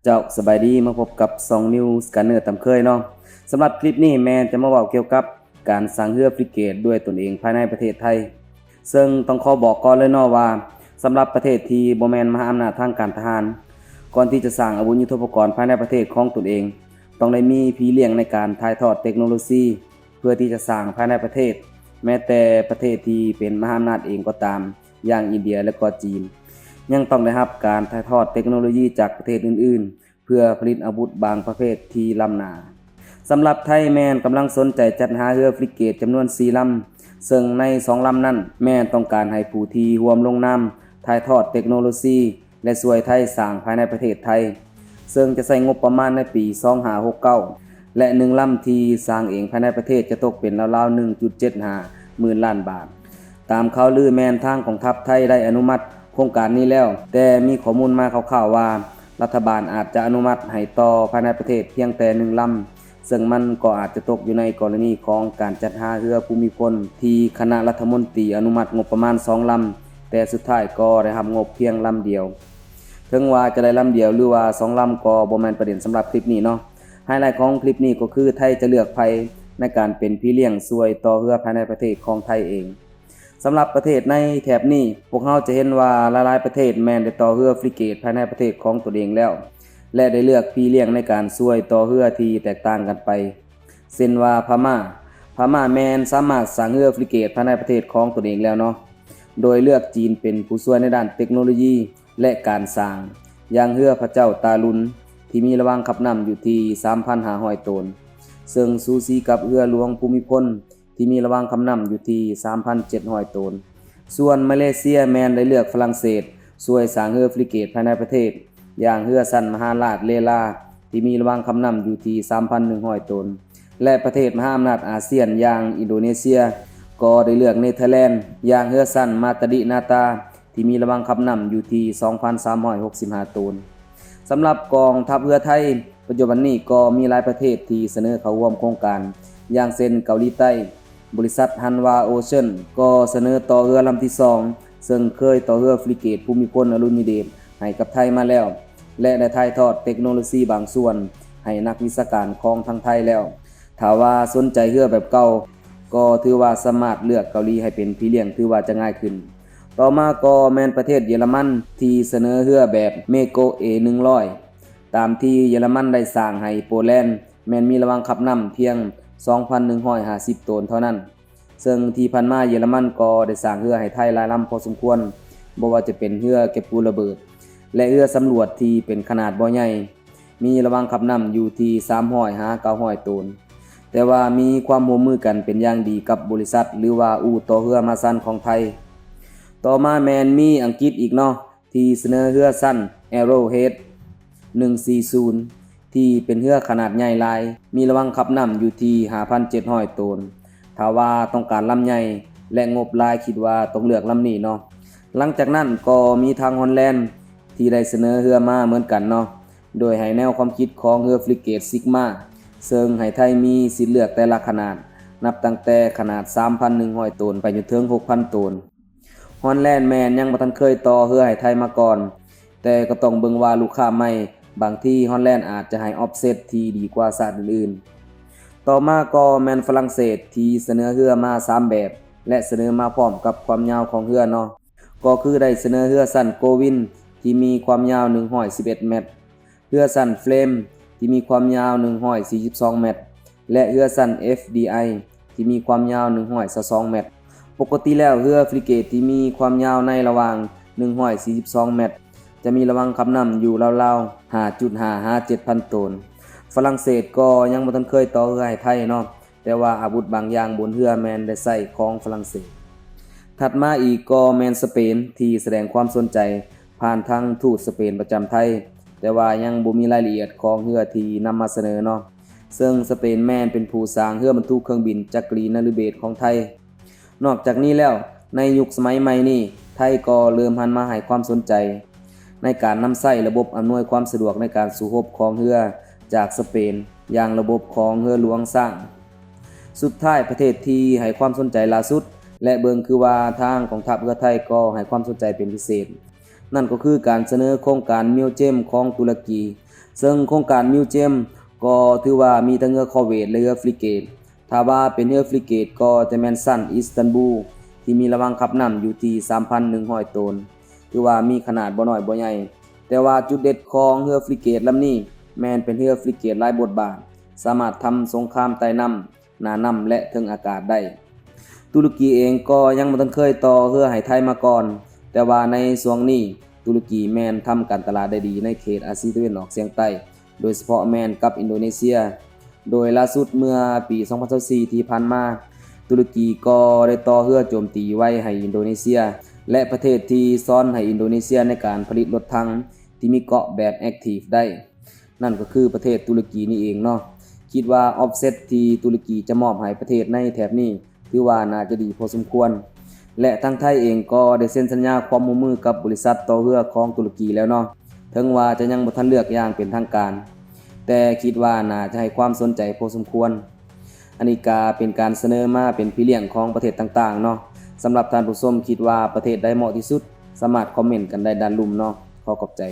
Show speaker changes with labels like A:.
A: จ้าสบายดีมาพบกับ2นิวส์กันเนอร์ตามเคยเนาะสำหรับคลิปนี้แมนจะมาเว้าเกี่ยวกับการสร้างเรือฟริเกตด้วยตนเองภายในประเทศไทยซึ่งต้องขอบอกก่อนเลยเนาะว่าสำหรับประเทศที่บ่แม่นมหาอำนาจทางการทหารก่อนที่จะสร้างอาวุธยุทโธปกรณ์ภายในประเทศของตนเองต้องได้มีพี่เลี้ยงในการถ่ายทอดเทคโนโลยีเพื่อที่จะสร้างภายในประเทศแม้แต่ประเทศที่เป็นมหาอำนาจเองก็ตามอย่างอินเดียและก็จีนยังต้องได้รับการถ่ายทอดเทคโนโลยีจากประเทศอื่นๆเพื่อผลิตอาวุธบางประเภทที่ล้ำหน้าสำหรับไทยแมนกำลังสนใจจัดหาเรือฟริเกตจำนวน4ลำซึ่งใน2ลำนั้นแม่นต้องการให้ผู้ที่ร่วมลงนามถ่ายทอดเทคโนโลยีและช่วยไทยสร้างภายในประเทศไทยซึ่งจะใช้งบประมาณในปี2569และ1ลำที่สร้างเองภายในประเทศจะตกเป็นราวๆ 1.75 หมื่นล้านบาทตามข่าวลือแม่นทางของทัพไทยได้อนุมัติโครงการนี้แล้วแต่มีข้อมูลมาคร่าวๆว่ารัฐบาลอาจจะอนุมัติให้ต่อภายในประเทศเพียงแต่1ลำซึ่งมันก็อาจจะตกอยู่ในกรณีของการจัดหาเรือภูมิพลที่คณะรัฐมนตรีอนุมัติงบประมาณ2ลำแต่สุดท้ายก็ได้รับงบเพียงลำเดียวถึงว่าจะได้ลำเดียวหรือว่า2ลำก็บ่แม่นประเด็นสำหรับคลิปนี้เนาะไฮไลท์ของคลิปนี้ก็คือไทยจะเลือกไผในการเป็นพี่เลี้ยงช่วยต่อเรือภายในประเทศของไทยเองสำหรับประเทศในแถบนี้พวกเราจะเห็นว่าหลายๆประเทศแม้นได้ต่อเรือฟริเกตภายในประเทศของตนเองแล้วและได้เลือกพี่เลี้ยงในการช่วยต่อเรือที่แตกต่างกันไปเช่นว่าพม่าแม้นสามารถสร้างเรือฟริเกตภายในประเทศของตนเองแล้วเนาะโดยเลือกจีนเป็นผู้ช่วยในด้านเทคโนโลยีและการสร้างอย่างเรือพระเจ้าตาลุนที่มีระวางขับน้ำอยู่ที่ 3,500 ตนซึ่งสูสีกับเรือหลวงภูมิพลที่มีระวางคำนำอยู่ที่ 3,700 ตนส่วนมาเลเซียแมนได้เลือกฝรั่งเศสช่วยสร้างเรือฟริเกตภายในประเทศอย่างเรือสั้นมหาราชเลลาที่มีระวางคำนำอยู่ที่ 3,100 ตนและประเทศมหาอำนาจอาเซียนอย่างอินโดนีเซียก็ได้เลือกเนเธอร์แลนด์อย่างเรือสั้นมาตาดินาตาที่มีระวางคำนำอยู่ที่ 2,365 ตนสำหรับกองทัพเรือไทยปัจจุบันนี้ก็มีหลายประเทศที่เสนอเข้าร่วมโครงการอย่างเช่นเกาหลีใต้บริษัทฮันวาโอเชียนก็เสนอต่อเรือลำที่2ซึ่งเคยต่อเรือฟริเกตภูมิพลอดุลยเดชให้กับไทยมาแล้วและได้ถ่ายทอดเทคโนโลยีบางส่วนให้นักวิชาการของทางไทยแล้วถ้าว่าสนใจเรือแบบเก่าก็ถือว่าสามารถเลือกเกาหลีให้เป็นพี่เลี้ยงถือว่าจะง่ายขึ้นต่อมาก็แม่นประเทศเยอรมันที่เสนอเรือแบบเมโก A100 ตามที่เยอรมันได้สร้างให้โปแลนด์แม้นมีระวางขับน้ำเพียง 2,150 ตนเท่านั้นซึ่งที่ผ่านมาเยอรมันก็ได้สร้างเรือให้ไทยหลายลำพอสมควรบ่ว่าจะเป็นเรือเก็บกู้ระเบิดและเรือสำรวจที่เป็นขนาดบ่ใหญ่มีระวางขับน้ำอยู่ที่300-900 ตนแต่ว่ามีความร่วมมือกันเป็นอย่างดีกับบริษัทหรือว่าอู่ต่อเรือมาซันของไทยต่อมาแมนมีอังกฤษอีกเนาะที่เสนอเรือสั้น Arrowhead 140ที่เป็นเรือขนาดใหญ่หลายมีระวางขับน้ำอยู่ที่ 5,700 ตนถ้าว่าต้องการลำใหญ่และงบหลายคิดว่าต้องเลือกลำนี้เนาะหลังจากนั้นก็มีทางฮอลแลนด์ที่ได้เสนอเรือมาเหมือนกันเนาะโดยให้แนวความคิดของเรือฟริเกตซิกมาซึ่งให้ไทยมีสิทธิ์เลือกแต่ละขนาดนับตั้งแต่ขนาด 3,100 ตนไปจนถึง 6,000 ตนฮอลแลนด์แมนยังบ่ทันเคยต่อเรือให้ไทยมาก่อนแต่ก็ต้องเบิ่งว่าลูกค้าใหม่บางที่ฮอลแลนด์อาจจะให้ออฟเซตที่ดีกว่าชาติอื่นๆต่อมาก็แมนฝรั่งเศสที่เสนอเรือมา3แบบและเสนอมาพร้อมกับความยาวของเรือเนาะก็คือได้เสนอเรือสั้นโกวินที่มีความยาว111เมตรเรือสั้นเฟลมที่มีความยาว142เมตรและเรือสั้น FDI ที่มีความยาว122เมตรปกติแล้วเรือฟริเกตที่มีความยาวในระหว่าง142เมตรจะมีระวางขับน้ำอยู่ราวๆ 5.5-7,000 ตนฝรั่งเศสก็ยังบ่ทันเคยต่อเรือให้ไทยเนาะแต่ว่าอาวุธบางอย่างบนเรือแมนได้ใช้ของฝรั่งเศสถัดมาอีกก็แมนสเปนที่แสดงความสนใจผ่านทางทูตสเปนประจำไทยแต่ว่ายังบ่มีรายละเอียดของเรือที่นำมาเสนอเนาะซึ่งสเปนแม่นเป็นผู้สร้างเรือบรรทุกเครื่องบินจักรีนฤเบศรของไทยนอกจากนี้แล้วในยุคสมัยใหม่นี้ไทยก็เริ่มหันมาให้ความสนใจในการนำใช้ระบบอำนวยความสะดวกในการสู้รบของเรือจากสเปนอย่างระบบของเรือหลวงสร้างสุดท้ายประเทศที่ให้ความสนใจล่าสุดและเบิ่งคือว่าทางของทัพเรือไทยก็ให้ความสนใจเป็นพิเศษนั่นก็คือการเสนอโครงการมิวเจียมของตุรกี ซึ่งโครงการมิวเจียมก็ถือว่ามีทั้งเรือคอร์เวตและเรือฟริเกตถ้าว่าเป็นเรือฟริเกตก็จะแม่นซันอิสตันบูลที่มีระวังขับน้ำอยู่ที่ 3,100 ตนถือว่ามีขนาดบ่น้อยบ่ใหญ่แต่ว่าจุดเด็ดของเรือฟริเกตลำนี้แม่นเป็นเรือฟริเกตหลายบทบาทสามารถทำสงครามใต้น้ำหน้าน้ำและเทิงอากาศได้ตุรกีเองก็ยังบ่ทันเคยต่อเรือให้ไทยมาก่อนแต่ว่าในช่วงนี้ตุรกีแม่นทำการตลาดได้ดีในเขตอาเซียนตะวันออกเฉียงใต้โดยเฉพาะแม่นกับอินโดนีเซียโดยล่าสุดเมื่อปี 2024 ที่ผ่านมาตุรกีก็ได้ต่อเรือโจมตีไว้ให้อินโดนีเซียและประเทศที่ซ้อนให้อินโดนีเซียในการผลิตรถถังที่มีเกราะแบบแอคทีฟได้นั่นก็คือประเทศตุรกีนี่เองเนาะคิดว่าออฟเซ็ตที่ตุรกีจะมอบให้ประเทศในแถบนี้ถือว่าน่าจะดีพอสมควรและทางไทยเองก็ได้เซ็นสัญญาความร่วมมือกับบริษัทต่อเรือของตุรกีแล้วเนาะถึงว่าจะยังบ่ทันเลือกอย่างเป็นทางการแต่คิดว่าน่าจะให้ความสนใจพอสมควรอันนี้ก็เป็นการเสนอมาเป็นพี่เลี้ยงของประเทศต่างๆเนาะสำหรับท่านผู้ชมคิดว่าประเทศใดเหมาะที่สุดสามารถคอมเมนต์กันได้ด้านลุ่มเนาะขอขอบใจ